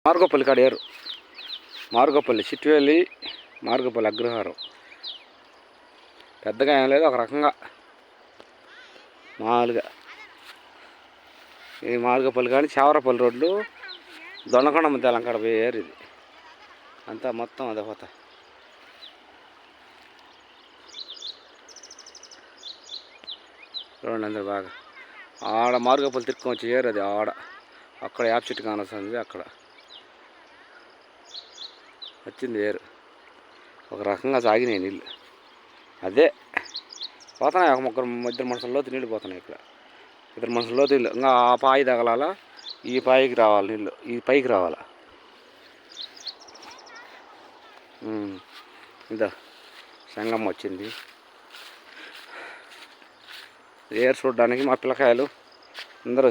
మార్గోపల్లి కాడ ఏరు. మార్గోపల్లి చిట్టువెల్లి మార్గోపల్లి అగ్రహారం. పెద్దగా ఏం లేదు, ఒక రకంగా మామూలుగా. ఈ మార్గోపల్లి కానీ చావరపల్లి రోడ్లు దొండకొండ తెలంగాణ పోయే ఏరు ఇది. అంతా మొత్తం అదే పోతా. చూడండి అందరు బాగా. ఆడ మార్గోపల్లి తిరుక్కొని వచ్చి ఏరు అది. ఆడ అక్కడ యాప్ చెట్టు కానొస్తుంది, అక్కడ వచ్చింది ఏరు. ఒక రకంగా సాగినాయి నీళ్ళు. అదే పోతున్నాయి, ఒక ఇద్దరు మనుషుల లోతు నీళ్ళు పోతున్నాయి. ఇక్కడ ఇద్దరు మనుషుల లోతు నీళ్ళు. ఇంకా ఆ పాయి తగలాల, ఈ పాయికి రావాలి నీళ్ళు, ఈ పైకి రావాలా. ఇదా సంగం వచ్చింది ఏరు చూడడానికి. మా పిల్లకాయలు అందరూ